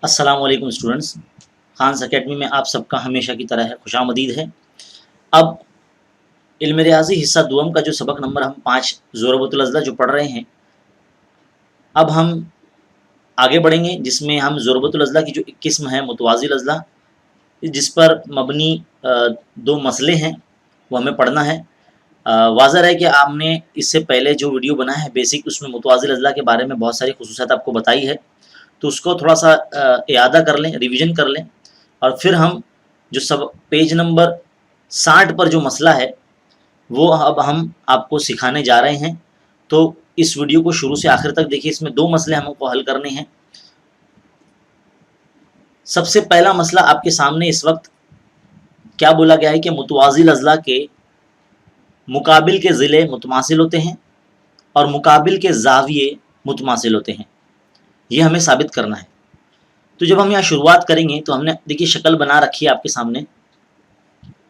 अस्सलाम वालेकुम students. Khans academy में आप सबका हमेशा की तरह खुशामदीद है। अब इल्म रियाज़ी हिस्सा दुआम का जो सबक नंबर हम 5 ज़ोरबतुल अज़ला जो पढ़ रहे हैं, अब हम आगे बढ़ेंगे जिसमें हम ज़ोरबतुल अज़ला की जो एक किस्म है मुतवाज़िल अज़ला, जिस पर मबनी दो मसले हैं वो हमें पढ़ना है। वाज़ह है कि आपने इससे पहले जो वीडियो बनाया है बेसिक, उसमें मुतवाज़िल अज़ला के बारे में बहुत सारी खुसूसियात आपको बताई है, तो उसको थोड़ा सा इआदा कर लें, रिवीजन कर लें, और फिर हम जो सब पेज नंबर 60 पर जो मसला है वो अब हम आपको सिखाने जा रहे हैं। तो इस वीडियो को शुरू से आखिर तक देखिए, इसमें 2 मसले हमको हल करने हैं। सबसे पहला मसला आपके सामने इस वक्त क्या बोला गया है कि मुतवाज़िल अज़ला के मुकाबिल के ज़िले मुतमासिल होते हैं और मुकाबिल के ज़ाविये मुतमासिल होते हैं, ये हमें साबित करना है। तो जब हम यहाँ शुरुआत करेंगे तो हमने देखिए शक्ल बना रखी है आपके सामने,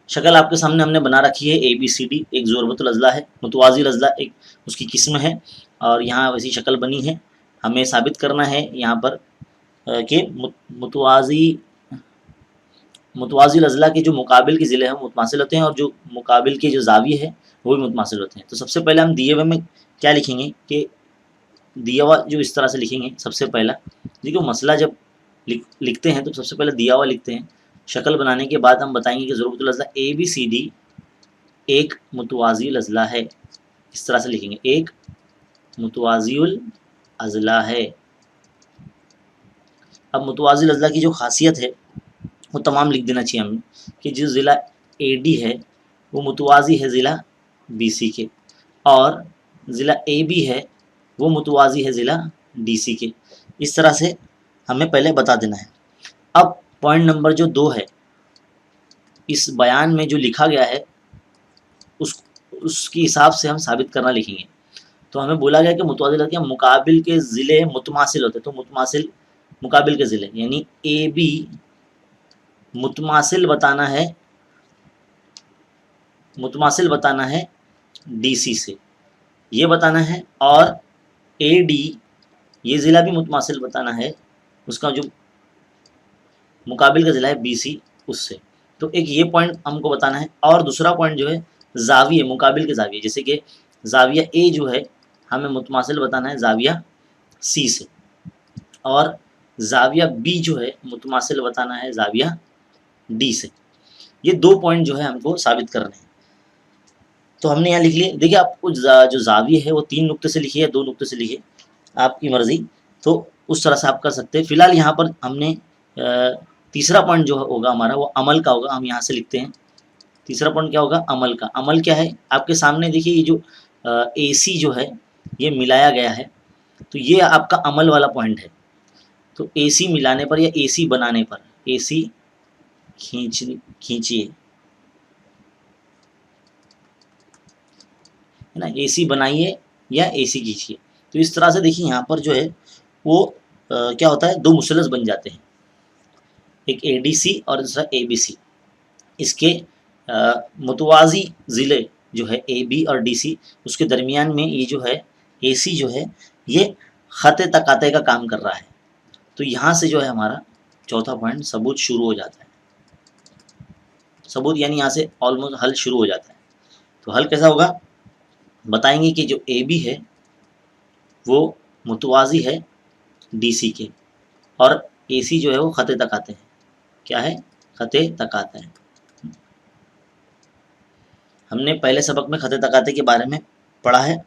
शक्ल आपके सामने हमने बना रखी है ABCD, एक ज़ोरबतुल अज़ला है, मुतवाज़िल अज़ला एक उसकी किस्म है, और यहाँ वैसी शक्ल बनी है। हमें साबित करना है यहाँ पर कि मुतवाज़िल अज़ला के जो मुकाबिल के ज़िले हैं मुतमासिल होते हैं और जो मुकाबिल के जो ज़ाविये हैं वो भी मुतमासिल होते हैं। तो सबसे पहले हम दिए हुए में क्या लिखेंगे कि दिया हुआ जो इस तरह से लिखेंगे। सबसे पहला देखो, मसला जब लिखते हैं तो सबसे पहले दिया हुआ लिखते हैं, शक्ल बनाने के बाद हम बताएंगे कि ज़ोरबतुल अज़ला ABCD एक मुतवाज़िल अज़ला है। इस तरह से लिखेंगे, एक मुतवाज़िल अज़ला है। अब मुतवाज़िल अज़ला की जो खासियत है वो तमाम लिख देना चाहिए हमें कि जो ज़िला AD है वो मुतवाज़ी है ज़िला BC के, और ज़िला AB है वो मुतवाज़ी है ज़िला DC के। इस तरह से हमें पहले बता देना है। अब पॉइंट नंबर जो 2 है, इस बयान में जो लिखा गया है उसके हिसाब से हम साबित करना लिखेंगे। तो हमें बोला गया कि मुतवाज़िल के मुकाबिल के ज़िले मुतमासिल होते हैं, तो मुतमासिल मुकाबिल के ज़िले यानी AB मुतमासिल बताना है DC से, ये बताना है, और AD ये ज़िला भी मुतमासिल बताना है, उसका जो मुकाबिल का ज़िला है BC उससे। तो एक ये पॉइंट हमको बताना है, और दूसरा पॉइंट जो है ज़ाविये, मुकाबिल के ज़ाविये, जैसे कि ज़ाविया A जो है हमें मुतमासिल बताना है ज़ाविया C से, और ज़ाविया B जो है मुतमासिल बताना है ज़ाविया D से। ये 2 पॉइंट जो है हमको साबित करने हैं। तो हमने यहाँ लिख लिए। देखिए, आपको जो ज़ाविये है वो 3 नुक्ते से लिखिए या 2 नुक्ते से लिखिए, आपकी मर्ज़ी, तो उस तरह से आप कर सकते हैं। फिलहाल यहाँ पर हमने तीसरा पॉइंट जो होगा हमारा वो अमल का होगा। हम यहाँ से लिखते हैं, तीसरा पॉइंट क्या होगा, अमल का। अमल क्या है आपके सामने देखिए, ये जो AC जो है ये मिलाया गया है, तो ये आपका अमल वाला पॉइंट है। तो AC मिलाने पर या AC बनाने पर, AC खींचिए, है ना, AC बनाइए या AC खींचिए। तो इस तरह से देखिए यहाँ पर जो है वो क्या होता है, 2 मुसलस बन जाते हैं, एक ADC और दूसरा ABC। इसके मुतवाज़ी ज़िले जो है AB और DC, उसके दरमियान में ये जो है AC जो है ये ख़त तकाते का काम कर रहा है। तो यहाँ से जो है हमारा चौथा पॉइंट सबूत शुरू हो जाता है। सबूत यानी यहाँ से ऑलमोस्ट हल शुरू हो जाता है। तो हल कैसा होगा, बताएंगे कि जो AB है वो मुतवाज़ी है DC के, और AC जो है वो ख़त तकाते हैं। क्या है, ख़त तकाते हैं। हमने पहले सबक में ख़त तकाते के बारे में पढ़ा है।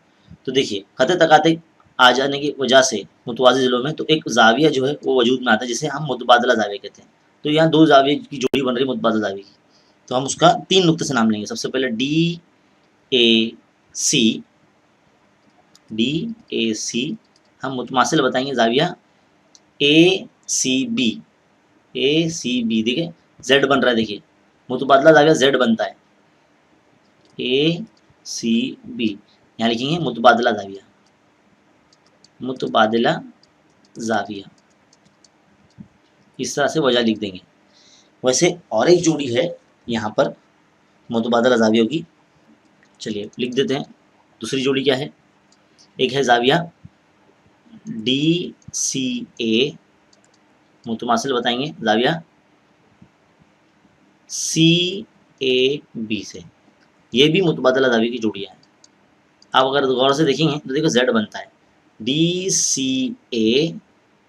तो देखिए, ख़त तकाते आ जाने की वजह से मुतवाज़ी ज़िलों में तो एक ज़ाविया जो है वो वजूद में आता है, जिसे हम मुतबादला ज़ाविया कहते हैं। तो यहाँ 2 ज़ाविये की जोड़ी बन रही है मुतबादला ज़ाविये की, तो हम उसका 3 नुक्ते से नाम लेंगे। सबसे पहले DAC हम मुतमासिल बताएंगे ज़ाविया ACB। देखिए Z बन रहा है, देखिए मुतबादला ज़ाविया Z बनता है, ACB। यहाँ लिखेंगे मुतबादला ज़ाविया, इस तरह से वजह लिख देंगे। वैसे और एक जोड़ी है यहाँ पर मुतबादला ज़ावियों की, चलिए लिख देते हैं। दूसरी जोड़ी क्या है, एक है ज़ाविया DCA मुतमासिल बताएंगे जाविया CAB से, ये भी मुतबादला जाविया की जोड़ियाँ हैं। आप अगर गौर से देखेंगे तो देखो Z बनता है DCA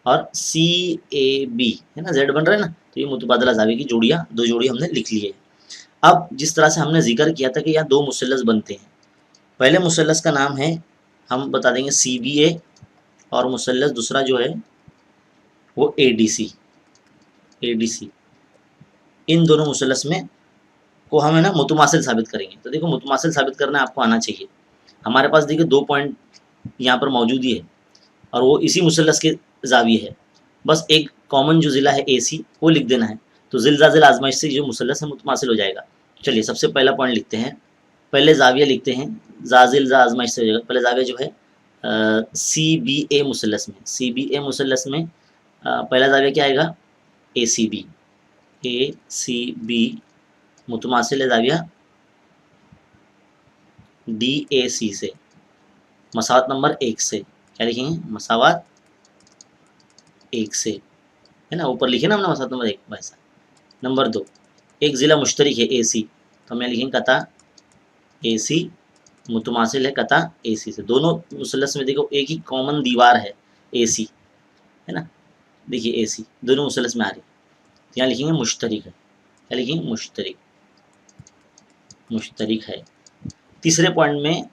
और CAB, है ना, Z बन रहा है ना, तो ये मुतबादला जाविया की जोड़ियाँ, दो जोड़ी हमने लिख ली है। अब जिस तरह से हमने जिक्र किया था कि यहाँ दो मुसल्लस बनते हैं, पहले मुसल्लस का नाम है हम बता देंगे CBA और मुसल्लस दूसरा जो है वो ADC। इन दोनों मुसल्लस में को हम है ना मुतमासिल साबित करेंगे। तो देखो मुतमासिल साबित करना आपको आना चाहिए। हमारे पास देखिए 2 पॉइंट यहाँ पर मौजूद ही है और वो इसी मुसल्लस के जाविये है, बस एक कॉमन जो ज़िला है AC वो लिख देना है, तो ज़िल आजमाइश से जो मुसल्लस है मुतमासिल हो जाएगा। चलिए सबसे पहला पॉइंट लिखते हैं, पहले जाविया लिखते हैं, ज़िल आजमाइश से हो जाएगा। पहले जाविया जो है CBA मुसल्लस में, CBA मुसल्लस में पहला जाविया क्या आएगा ACB मुतमासिल है जाविया DAC से, मसावत नंबर 1 से, क्या लिखेंगे मसावत 1 से, है ना, ऊपर लिखे ना हमने मसावत नंबर 1 वैसा। नंबर 2 एक ज़िला मुश्तरिक है AC, तो हमें लिखेंगे कता AC मुतमासिल है कता AC से। दोनों मुसल्लस में देखो एक ही कॉमन दीवार है AC, है ना, देखिए AC दोनों मुसल्लस में आ रही है, यहाँ लिखेंगे मुश्तरिक है, क्या लिखेंगे मुश्तरिक है। तीसरे पॉइंट में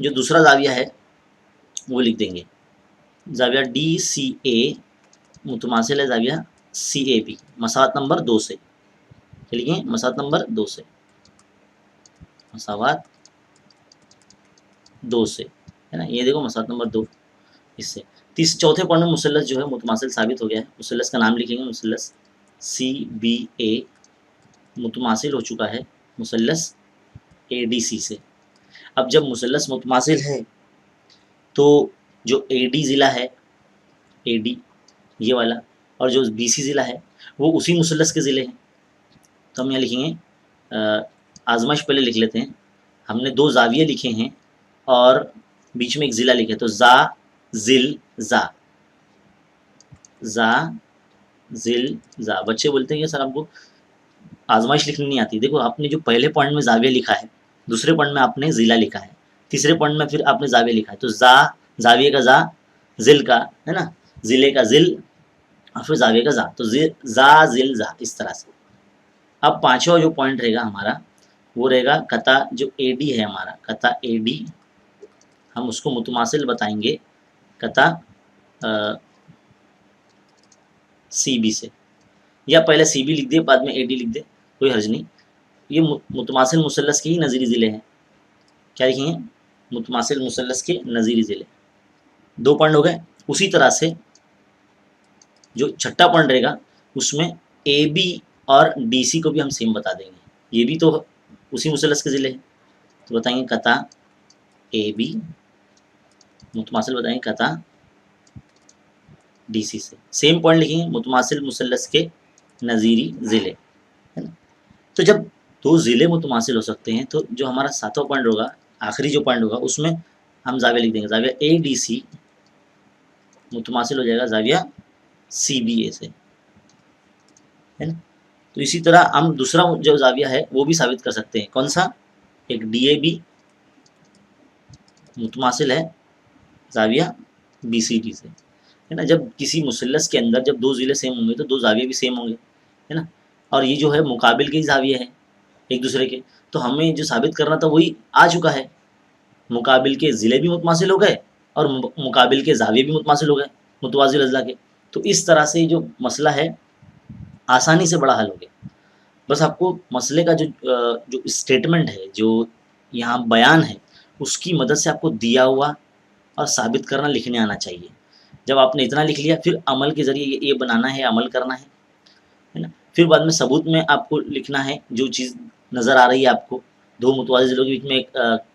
जो दूसरा जाविया है वो लिख देंगे, जाविया DCA मुतमासिल है जाविया CAB, मसावत नंबर 2 से, क्या लिखेंगे मसावत नंबर 2 से, मसावत 2 से, है ना, ये देखो मसावत नंबर 2 इससे। चौथे पॉइंट में मुसल्लस जो है मुतमासिल साबित हो गया है। मुसल्लस का नाम लिखेंगे, मुसल्लस CBA मुतमासिल हो चुका है मुसल्लस ADC से। अब जब मुसल्लस मुतमासिल है तो जो AD ज़िला है, AD ये वाला, और जो BC ज़िला है वो उसी मुसल्लस के ज़िले हैं। तो हम यहाँ लिखेंगे आजमाइश पहले लिख लेते हैं, हमने 2 जाविये लिखे हैं और बीच में एक ज़िला लिखे, तो ज़िल ज़ा। बच्चे बोलते हैं कि सर आपको आजमाइश लिखनी नहीं आती। देखो आपने जो पहले पॉइंट में जाविया लिखा है, दूसरे पॉइंट में आपने ज़िला लिखा है, तीसरे पॉइंट में फिर आपने जाविया लिखा है, तो जाविये का जा, ज़िल का, है ना, ज़िले का ज़िल और फिर जाविये का जा, तो ज़िल जा, इस तरह से। अब पांचवा जो पॉइंट रहेगा हमारा वो रहेगा कता जो AD है हमारा, कता AD हम उसको मुतमासिल बताएंगे कता CB से, या पहले CB लिख दे बाद में AD लिख दे, कोई हर्ज नहीं। ये मुतमासिल मुसल्लस के ही नज़ीरी ज़िले हैं, क्या लिखेंगे मुतमासिल मुसल्लस के नज़ीरी ज़िले। 2 पॉइंट हो गए। उसी तरह से जो छठा पॉइंट रहेगा उसमें AB और DC को भी हम सेम बता देंगे, ये भी तो उसी मुसल्लस के ज़िले हैं, तो बताएंगे कता AB मुतमासिल बताएंगे कता DC से। सेम पॉइंट लिखेंगे मुतमासिल मुसल्लस के नज़ीरी ज़िले, है ना। तो जब 2 ज़िले मुतमासिल हो सकते हैं तो जो हमारा 7वां पॉइंट होगा, आखिरी जो पॉइंट होगा, उसमें हम जाविया लिख देंगे, जाविया ADC मुतमासिल हो जाएगा जाविया CBA से, है ना। तो इसी तरह हम दूसरा जो जाविया है वो भी साबित कर सकते हैं, कौन सा, एक DAB मुतमासिल है जाविया BCD से, है ना। जब किसी मुसल्लस के अंदर जब 2 ज़िले सेम होंगे तो 2 जाविये भी सेम होंगे, है ना, और ये जो है मुकाबिल के ही जाविये हैं एक दूसरे के, तो हमें जो साबित करना था वही आ चुका है, मुकाबिल के ज़िले भी मुतमासिल हो गए और मुकाबिल के जाविये भी मुतमासिल हो गए मुतवाज़िल अज़ला के। तो इस तरह से जो मसला है आसानी से बड़ा हल हो गया। बस आपको मसले का जो स्टेटमेंट है, जो यहाँ बयान है, उसकी मदद से आपको दिया हुआ और साबित करना लिखने आना चाहिए। जब आपने इतना लिख लिया फिर अमल के ज़रिए ये बनाना है, अमल करना है ना। फिर बाद में सबूत में आपको लिखना है जो चीज़ नज़र आ रही है आपको। 2 मुतवाज़िल ज़िलों के बीच में एक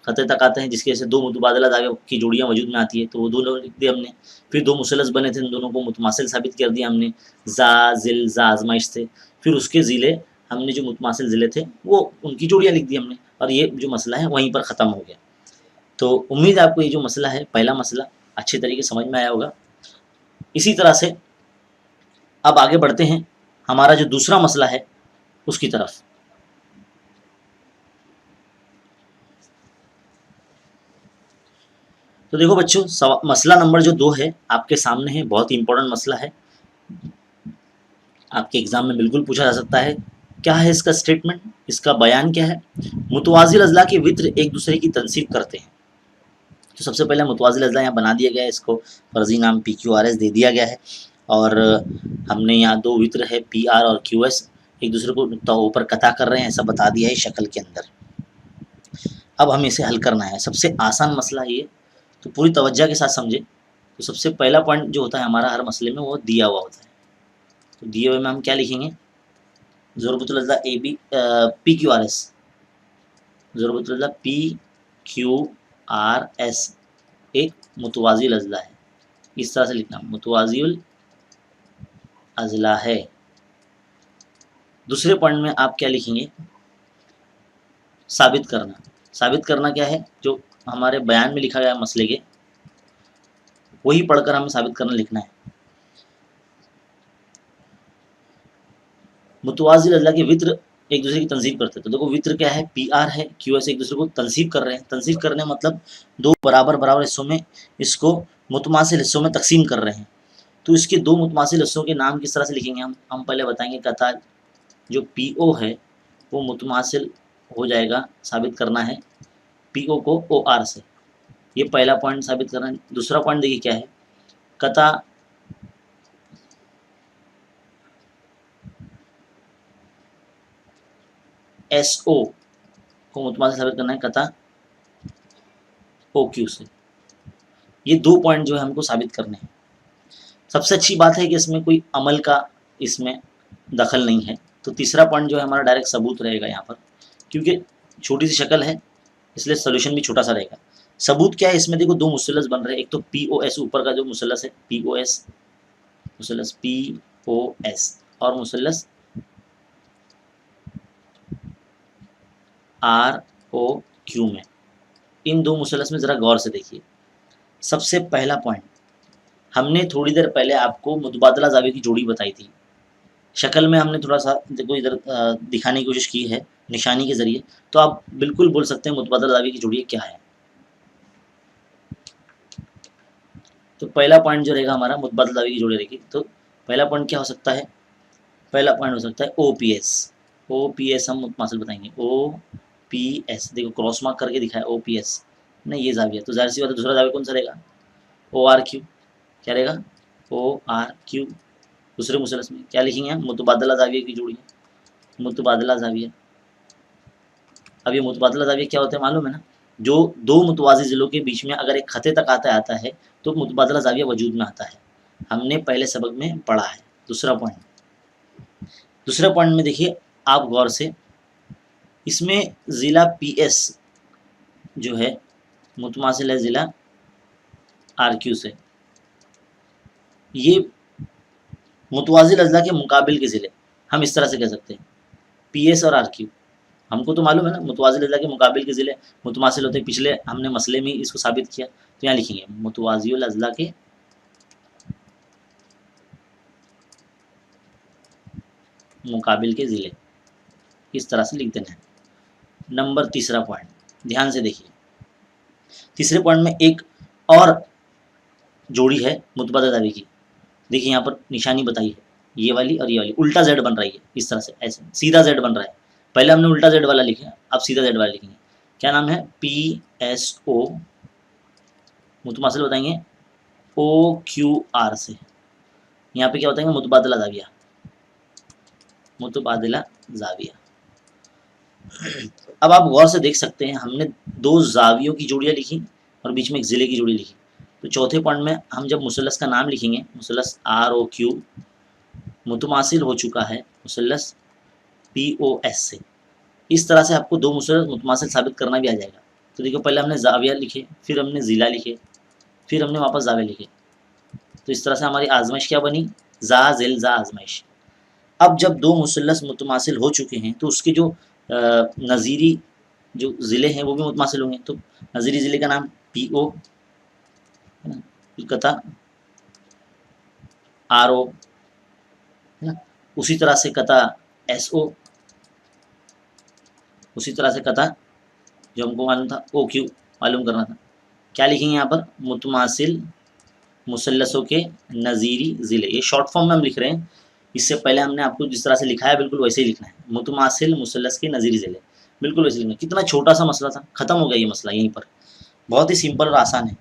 ख़त तक आते हैं जिसकी वजह से 2 मुतबादला जाविया की जोड़ियाँ वजूद में आती है, तो वो 2 लोग लिख दिए हमने। फिर 2 मुसल्लस बने थे, उन दोनों को मुतमासिल साबित कर दिया हमने ज़िल आजमाइश से। फिर उसके ज़िले हमने जो मुतमासिल ज़िले थे वो उनकी जोड़ियाँ लिख दी हमने, और ये जो मसला है वहीं पर ख़त्म हो गया। तो उम्मीद है आपको ये जो मसला है, पहला मसला अच्छे तरीके समझ में आया होगा। इसी तरह से اب آگے بڑھتے ہیں ہمارا جو دوسرا مسئلہ ہے اس کی طرف. تو دیکھو بچوں، مسئلہ نمبر جو 2 ہے آپ کے سامنے ہے، بہت ہی امپورٹنٹ مسئلہ ہے، آپ کے ایگزام میں بالکل پوچھا جا سکتا ہے. کیا ہے اس کا اسٹیٹمنٹ، اس کا بیان کیا ہے؟ متوازی اضلاع کے وطر ایک دوسرے کی تنصیب کرتے ہیں. تو سب سے پہلے متوازی اضلاع یہاں بنا دیا گیا ہے، اس کو فرضی نام پی کیو آر ایس دے دیا گیا ہے، اور ہم نے یہاں 2 وطر ہے پی آر اور کیو ایس، ایک دوسرے کو نقطہ اوپر قطع کر رہے ہیں، ایسا بتا دیا ہے شکل کے اندر. اب ہمیں اسے حل کرنا ہے. سب سے آسان مسئلہ یہ، تو پوری توجہ کے ساتھ سمجھے. تو سب سے پہلا پوائنٹ جو ہوتا ہے ہمارا ہر مسئلے میں وہ دیا ہوا ہوتا ہے. تو دیے ہوئے میں ہم کیا لکھیں گے؟ ضربۃ الاضلاع A B P Q R S, ضربۃ الاضلاع پی کیو آر ایس ایک متوازی الاضلاع ہے. اس طرح سے لکھنا، متوازی الاضلاع ہے. دوسرے پوائنٹ میں آپ کیا لکھیں گے؟ ثابت کرنا. ثابت کرنا کیا ہے؟ جو ہمارے بیان میں لکھا گیا مسئلے کے، وہی پڑھ کر ہمیں ثابت کرنا لکھنا ہے. متوازی الاضلاع کے وطر ایک دوسرے کی تنصیب کرتے ہیں. تو دیکھو وطر کیا ہے؟ پی آر ہے، کیو ایس ایک دوسرے کو تنصیب کر رہے ہیں. تنصیب کرنے مطلب 2 برابر حصوں میں اس کو متماثل حصوں میں تقسیم کر رہے ہیں. تو اس کے 2 متماثل حصوں کے نام کس طرح سے لکھیں گے؟ ہم پہلے بتائیں گے. قطع جو پی او ہے وہ متماثل ہو جائے گا، ثابت کرنا ہے پی او کو او آر سے. یہ پہلا پوائنٹ ثابت کرنا ہے. دوسرا پوائنٹ دیکھیے کیا ہے؟ قطع ایس او کو متماثل ثابت کرنا ہے قطع او کیو سے. یہ 2 پوائنٹ جو ہے ہم کو ثابت کرنے ہیں. سب سے اچھی بات ہے کہ اس میں کوئی عمل کا اس میں دخل نہیں ہے. تو تیسرا پوائنٹ جو ہے ہمارا ڈائریکٹ ثبوت رہے گا یہاں پر، کیونکہ چھوٹی سی شکل ہے اس لیے سولوشن بھی چھوٹا سا رہے گا. ثبوت کیا ہے اس میں؟ دیکھو 2 مثلث بن رہے ہیں. ایک تو پی او ایس اوپر کا جو مثلث ہے، پی او ایس مثلث پی او ایس، اور مثلث آر او کیو میں. ان 2 مثلث میں ذرا غور سے دیکھیے. سب سے پہلا پوائنٹ، ہم نے تھوڑی دیر پہلے آپ کو متبادلہ زاویے کی جوڑی بتائی تھی. شکل میں ہم نے تھوڑا سا دیکھو ادھر دکھانے کی کوشش کی ہے نشانی کے ذریعے. تو آپ بالکل بول سکتے ہیں متبادلہ زاویے کی جوڑی کیا ہے. تو پہلا پوائنٹ جو رہے گا ہمارا متبادل زاویے کی جوڑی رہے گی. تو پہلا پوائنٹ کیا ہو سکتا ہے؟ پہلا پوائنٹ ہو سکتا ہے او پی ایس. او پی ایس ہم متماثل بتائیں گے. او پی ایس دیکھو کراس مارک کر کے دکھا ہے او پی ایس، نہیں یہ زاویہ. تو ظاہر سی بات ہے دوسرا زاویہ کون سا رہے گا؟ O R Q. کیا رہے گا؟ O R Q. دوسرے مثلث میں کیا لکھیں گے ہم؟ متبادلہ زاویہ کی جوڑی. متبادلہ زاویہ. اب یہ متبادلہ زاویہ کیا ہوتا ہے معلوم ہے نا؟ جو 2 متوازی ضلعوں کے بیچ میں اگر ایک خطے تک آتا ہے تو متبادلہ زاویہ وجود میں آتا ہے. ہم نے پہلے سبق میں پڑھا ہے. دوسرا پوائنٹ میں دیکھیے آپ غور سے، اس میں ضلع پی ایس جو ہے متماثل ہے ضلع آر کیو سے. یہ متوازی اضلاع کے مقابل کے ضلع ہم اس طرح سے کہہ سکتے ہیں، پی ایس اور آر کیو. ہم کو تو معلوم ہے نا متوازی اضلاع کے مقابل کے ضلع متماثل ہوتے ہیں. پچھلے ہم نے مسئلے میں اس کو ثابت کیا. تو یہاں لکھیں گے متوازی الاضلاع کے مقابل کے ضلع، اس طرح سے لکھ دینا ہے. نمبر تیسرا پوائنٹ دھیان سے دیکھیے. تیسرے پوائنٹ میں ایک اور جوڑی ہے متبادلہ زاویے کی. دیکھیے یہاں پر نشانی بتائی ہے، یہ والی اور یہ والی الٹا زیڈ بن رہی ہے. اس طرح سے ایسے سیدھا زیڈ بن رہا ہے. پہلے ہم نے الٹا زیڈ والا لکھا، اب سیدھا زیڈ والا لکھیں گے. کیا نام ہے؟ پی ایس او متماثل بتائیں گے او کیو آر سے. یہاں پہ کیا بتائیں گے؟ متبادلہ زاویہ. متبادلہ زاویہ. اب آپ غور سے دیکھ سکتے ہیں ہم نے 2 زاویوں کی جوڑیاں لکھی اور بیچ میں ایک ضلع کی جوڑی لکھی. تو چوتھے پوائنٹ میں ہم جب مثلث کا نام لکھیں گے، مثلث آر او کیو متماثل ہو چکا ہے مثلث پی او ایس سے. اس طرح سے آپ کو 2 مثلث متماثل ثابت کرنا بھی آ جائے گا. تو دیکھو پہلے ہم نے زاویہ لکھے، پھر ہم نے ضلع لکھے، پھر ہم نے واپس زاویہ لکھے. تو اس طرح سے ہماری آزمائش کیا بنی؟ زا ذل زا آزمائش. اب جب 2 مثلث متماثل ہو چکے ہیں تو اس کے جو نظیری جو ضلع ہیں وہ بھی متماثل ہوں گے. تو نظیری ضلع کا نام پی او قطع آر او उसी तरह से कता SO, उसी तरह से कता जो हमको मालूम था OQ मालूम करना था। क्या लिखेंगे यहाँ पर, मुतमासिल मुसल्लसों के नज़ीरी ज़िले, ये शॉर्ट फॉर्म में हम लिख रहे हैं। इससे पहले हमने आपको जिस तरह से लिखा है बिल्कुल वैसे ही लिखना है, मुतमासिल मुसल्लस के नज़ीरी ज़िले, बिल्कुल वैसे लिखना है। कितना छोटा सा मसला था, ख़त्म हो गया ये मसला यहीं पर, बहुत ही सिंपल और आसान है।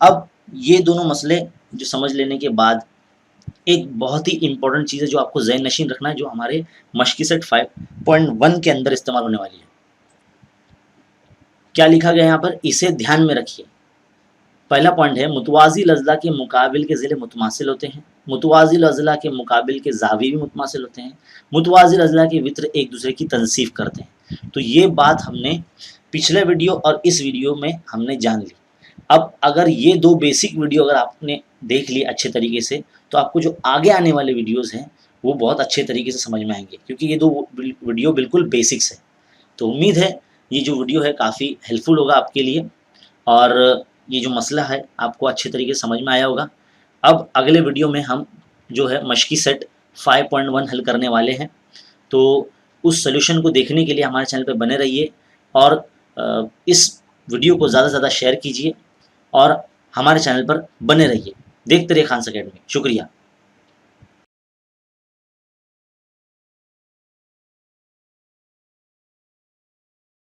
अब ये दोनों मसले जो समझ लेने के बाद एक बहुत ही इंपॉर्टेंट चीज़ है जो आपको ज़हन नशीन रखना है, जो हमारे मश्की सेट 5.1 के अंदर इस्तेमाल होने वाली है। क्या लिखा गया यहाँ पर, इसे ध्यान में रखिए। पहला पॉइंट है, मुतवाज़िल अज़ला के मुकाबिल के ज़िले मुतमासिल होते हैं, मुतवाज़िल अज़ला के मुकाबिल के ज़ावी भी मुतमासिल होते हैं, मुतवाज़िल अज़ला के वित्र एक दूसरे की तनसीफ करते हैं। तो ये बात हमने पिछले वीडियो और इस वीडियो में हमने जान ली। अब अगर ये दो बेसिक वीडियो अगर आपने देख ली अच्छे तरीके से, तो आपको जो आगे आने वाले वीडियोज़ हैं वो बहुत अच्छे तरीके से समझ में आएंगे, क्योंकि ये दो वीडियो बिल्कुल बेसिक्स है। तो उम्मीद है ये जो वीडियो है काफ़ी हेल्पफुल होगा आपके लिए, और ये जो मसला है आपको अच्छे तरीके से समझ में आया होगा। अब अगले वीडियो में हम जो है मश्की सेट 5.1 हल करने वाले हैं। तो उस सोल्यूशन को देखने के लिए हमारे चैनल पर बने रहिए, और इस वीडियो को ज़्यादा से ज़्यादा शेयर कीजिए, और हमारे चैनल पर बने रहिए। देखते रहिए खान्स अकेडमी। शुक्रिया।